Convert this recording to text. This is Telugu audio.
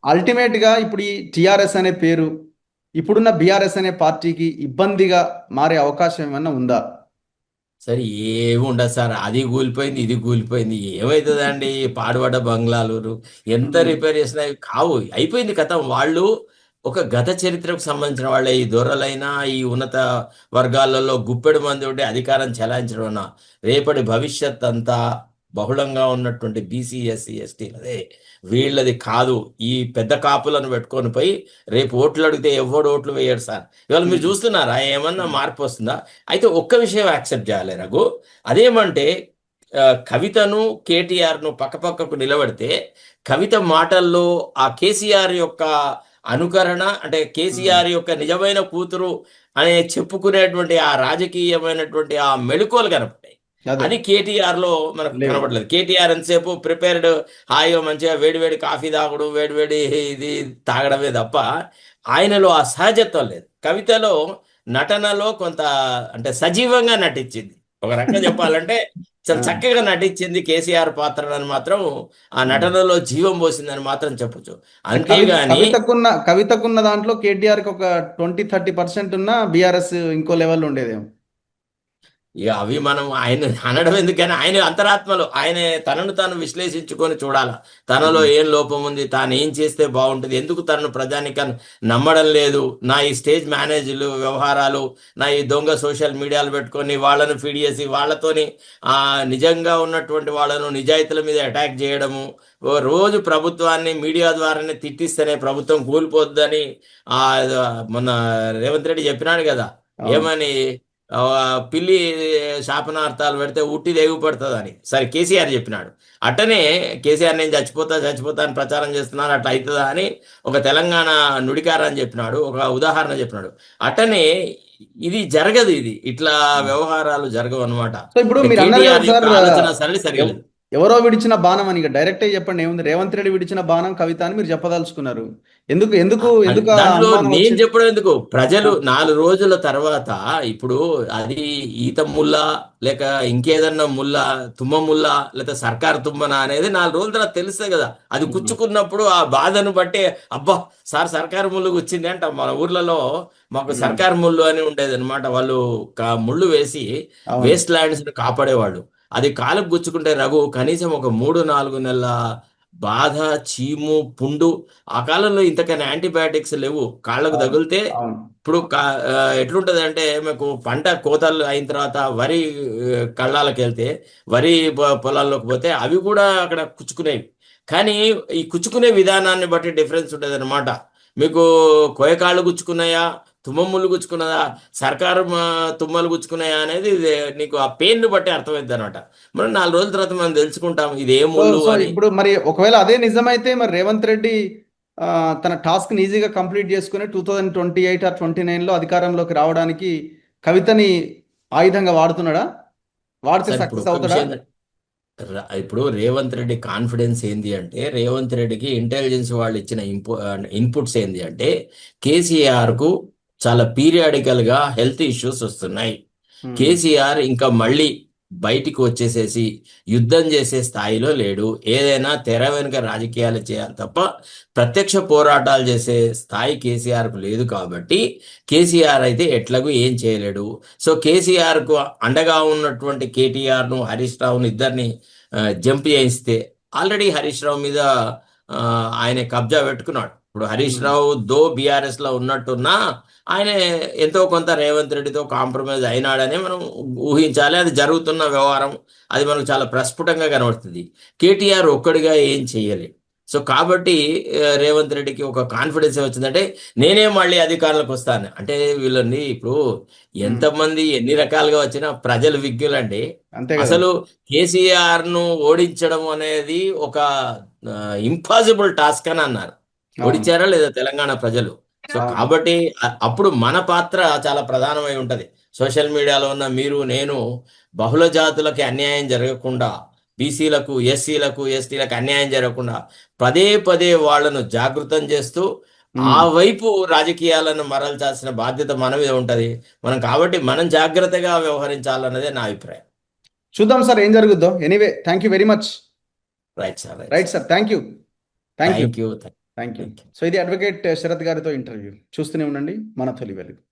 అల్టిమేట్ గా ఇప్పుడు ఈ టిఆర్ఎస్ అనే పేరు ఇప్పుడున్న బీఆర్ఎస్ అనే పార్టీకి ఇబ్బందిగా మారే అవకాశం ఏమన్నా ఉందా? సరే, ఏమి ఉండదు సార్. అది కూలిపోయింది, ఇది కూలిపోయింది, ఏమవుతుందండి? పాడుపడ్డ బంగ్లాలు ఎంత ఉమ్, రిపేర్ చేసినా ఇవి కావు. అయిపోయింది కథం. వాళ్ళు ఒక గత చరిత్రకు సంబంధించిన వాళ్ళే. ఈ దొరలైనా ఈ ఉన్నత వర్గాలలో గుప్పెడు మంది ఉంటే అధికారం చెలాయించడం రేపటి భవిష్యత్ అంతా బహుళంగా ఉన్నటువంటి బీసీ ఎస్సీ ఎస్టీలదే, వీళ్ళది కాదు. ఈ పెద్ద కాపులను పెట్టుకొని పోయి రేపు ఓట్లు అడిగితే ఎవడు ఓట్లు వేయడు సార్. ఇవాళ మీరు ఉమ్, చూస్తున్నారా ఏమన్నా ఉమ్. మార్పు వస్తుందా? అయితే ఒక్క విషయం యాక్సెప్ట్ చేయాలి రఘు. అదేమంటే కవితను కేటీఆర్ను పక్కపక్కకు నిలబడితే కవిత మాటల్లో ఆ కేసీఆర్ యొక్క అనుకరణ, అంటే ఉమ్. కేసీఆర్ యొక్క నిజమైన కూతురు అనే చెప్పుకునేటువంటి ఆ రాజకీయమైనటువంటి ఆ మెళుకువలు కనపడ్డాయి. అదే. అది కేటీఆర్ లో మనకు లేవు. కనపడలేదు. కేటీఆర్ ఎంతసేపు ప్రిపేర్డ్, హాయిగా మంచిగా వేడివేడి కాఫీ తాగడం, వేడివేడి ఇది తాగడమే తప్ప ఆయనలో ఆ సహజత్వం లేదు. కవితలో నటనలో కొంత, అంటే సజీవంగా నటించింది. ఒక రకంగా చెప్పాలంటే చాలా ఆ. చక్కగా నటించింది కేసీఆర్ పాత్రను మాత్రం. ఆ ఉమ్. నటనలో జీవం పోసిందని మాత్రం చెప్పొచ్చు. కవి అంతేగాని కవితకున్న దాంట్లో కేటీఆర్కి ఒక 20-30% ఉన్న బీఆర్ఎస్ ఇంకో లెవెల్ ఉండేదేమో. ఇక అవి మనం ఆయన అనడం ఎందుకని, ఆయన అంతరాత్మలో ఆయన తనను తాను విశ్లేషించుకొని చూడాలా. తనలో ఉమ్. ఏం లోపం ఉంది, తాను ఏం చేస్తే బాగుంటుంది, ఎందుకు తనను ప్రజానికాన్ని నమ్మడం లేదు, నా ఈ స్టేజ్ మేనేజ్లు వ్యవహారాలు, నా ఈ దొంగ సోషల్ మీడియాలు పెట్టుకొని వాళ్ళను ఫీడ్ చేసి వాళ్ళతోని నిజంగా ఉన్నటువంటి వాళ్ళను నిజాయితీల మీద అటాక్ చేయడము, ఓ రోజు ప్రభుత్వాన్ని మీడియా ద్వారానే తిట్టిస్తేనే ప్రభుత్వం కూలిపోద్దని ఆ, మొన్న రేవంత్ రెడ్డి చెప్పినాడు కదా. అవును. ఏమని? ఆ, పిల్లి శాపనార్థాలు పెడితే ఉట్టి దేగు పడుతుంది అని. సరే, కేసీఆర్ చెప్పినాడు. అట్టనే కేసీఆర్ నేను చచ్చిపోతా చచ్చిపోతా అని ప్రచారం చేస్తున్నాను, అట్లా అవుతుందా అని ఒక తెలంగాణ నుడికార అని చెప్పినాడు, ఒక ఉదాహరణ చెప్పినాడు. అట్టనే ఇది జరగదు, ఇది ఇట్లా వ్యవహారాలు జరగవు అనమాట. సో ఇప్పుడు అంటే మీరు అన్నారు కదా కేటీఆర్ యొక్క సార్, ఆలోచన సరళి ఎవ్- సరిగలేదు. ఎవరో విడిచిన బాణం అని ఇక డైరెక్టే చెప్పండి, ఏముంది? రేవంత్ రెడ్డి విడిచిన బాణం కవిత అని మీరు చెప్పదలుచుకున్నారు. ఎందుకు ఎందుకు ఎందుకు ఆ దాంట్లో అనుమానం నేను వచ్చింది? చెప్పడం ఎందుకు, ఆ, ప్రజలు 4 రోజుల తర్వాత ఇప్పుడు అది ఈత ముల్ల లేక ఇంకేదన్నా ముల్ల, తుమ్మ ముల్ల లేక సర్కార్ తుమ్మన అనేది 4 రోజుల తర్వాత తెలుస్తుంది కదా. అది ఉమ్, కుచ్చుకున్నప్పుడు ఆ బాధను బట్టే అబ్బా సార్ సర్కారు ముళ్ళు గుచ్చింది అంట. మన ఊర్లలో మాకు ఉమ్, సర్కారు ముళ్ళు అని ఉండేది అనమాట. వాళ్ళు ముళ్ళు వేసి అవును. వేస్ట్ ల్యాండ్స్ కాపాడేవాళ్ళు. అది కాలుకు గుచ్చుకుంటే రఘు కనీసం ఒక 3-4 నెలల బాధ, చీము, పుండు. ఆ కాలంలో ఇంతకన్నా యాంటీబయాటిక్స్ లేవు. కాళ్ళకు అవును. తగిలితే అవును. ఇప్పుడు ఎట్లుంటది అంటే, మీకు పంట కోతలు అయిన తర్వాత వరి కళ్ళాలకు వెళ్తే, వరి పొలాల్లోకి పోతే అవి కూడా అక్కడ కుచ్చుకునేవి. కానీ ఈ కుచ్చుకునే విధానాన్ని బట్టి డిఫరెన్స్ ఉంటుంది అనమాట. మీకు కోయకాళ్ళు గుచ్చుకున్నాయా, తుమ్మముళ్ళు గుచ్చుకున్నదా, సర్కారు తుమ్మలు గుచ్చుకున్నాయా అనేది నీకు ఆ పెయిన్ బట్టి అర్థమైంది అనమాట. మనం 4 రోజుల తర్వాత మనం తెలుసుకుంటాం ఇది ఏ సో ముళ్ళు సో అని. ఇప్పుడు మరి ఒకవేళ అదే నిజమైతే మరి రేవంత్ రెడ్డి ఆ, తన టాస్క్ ఈజీగా కంప్లీట్ చేసుకుని 2028 ఆర్ 2029లో అధికారంలోకి రావడానికి కవితని ఆయుధంగా వాడుతున్నాడా? వాడితే సార్, ఇప్పుడు సక్సెస్ ఒక్క అవుతాడా? విషయం, ఇప్పుడు రేవంత్ రెడ్డి కాన్ఫిడెన్స్ ఏంది అంటే, రేవంత్ రెడ్డికి ఇంటెలిజెన్స్ వాళ్ళు ఇచ్చిన ఇన్పుట్స్ ఏంది అంటే, కేసీఆర్ కు చాలా పీరియాడికల్ గా హెల్త్ ఇష్యూస్ వస్తున్నాయి. ఉమ్, కేసీఆర్ ఇంకా మళ్ళీ బయటికి వచ్చేసేసి యుద్ధం చేసే స్థాయిలో లేడు. ఏదైనా తెర వెనుక రాజకీయాలు చేయాలి తప్ప ప్రత్యక్ష పోరాటాలు చేసే స్థాయి కేసీఆర్ కు లేదు. కాబట్టి కేసీఆర్ అయితే ఎట్లాగూ ఏం చేయలేడు. సో కేసీఆర్ కు అండగా ఉన్నటువంటి కేటీఆర్ ను, హరీష్ రావును ఇద్దరిని జంప్ చేయిస్తే, ఆల్రెడీ హరీష్ రావు మీద ఆ, ఆయన కబ్జా పెట్టుకున్నాడు. ఇప్పుడు హరీష్ ఉమ్. రావు దో బీఆర్ఎస్ లో ఉన్నట్టున్నా ఆయన ఎంతో కొంత రేవంత్ రెడ్డితో కాంప్రమైజ్ అయినాడని మనం ఊహించాలి. అది జరుగుతున్న వ్యవహారం. అది మనకు చాలా ప్రస్ఫుటంగా కనబడుతుంది. కేటీఆర్ ఒక్కడిగా ఏం చేయలేడు. సో కాబట్టి రేవంత్ రెడ్డికి ఒక కాన్ఫిడెన్స్ వచ్చిందంటే, నేనే మళ్ళీ అధికారంలోకి వస్తాను అంటే, వీళ్ళని ఇప్పుడు ఉమ్. ఎంతమంది ఎన్ని రకాలుగా వచ్చినా ప్రజలు విజ్ఞులండి. అంతే కదా. అసలు కేసీఆర్ ను ఓడించడం అనేది ఒక ఇంపాసిబుల్ టాస్క్ అని అన్నారు. అవును. ఓడించారా లేదా తెలంగాణ ప్రజలు? సో అవును. కాబట్టి అప్పుడు మన పాత్ర చాలా ప్రధానమై ఉంటది. సోషల్ మీడియాలో ఉన్న మీరు నేను బహుళ జాతులకి అన్యాయం జరగకుండా, బీసీలకు, ఎస్సీలకు, ఎస్టీలకు అన్యాయం జరగకుండా పదే పదే వాళ్ళను జాగృతం చేస్తూ ఆ ఉమ్. వైపు రాజకీయాలను మరల్చాల్సిన బాధ్యత మన మీద ఉంటది. కాబట్టి మనం జాగ్రత్తగా వ్యవహరించాలన్నదే నా అభిప్రాయం. చూద్దాం సార్ ఏం జరుగుద్దో. Anyway, thank you very much. Right sir, right right sir. Sir, thank you. Thank you. Thank you. Thank you. Thank you. So ఇది అడ్వకేట్ శరత్ గారితో ఇంటర్వ్యూ. చూస్తూనే ఉండండి మన తొలి వెలుగు.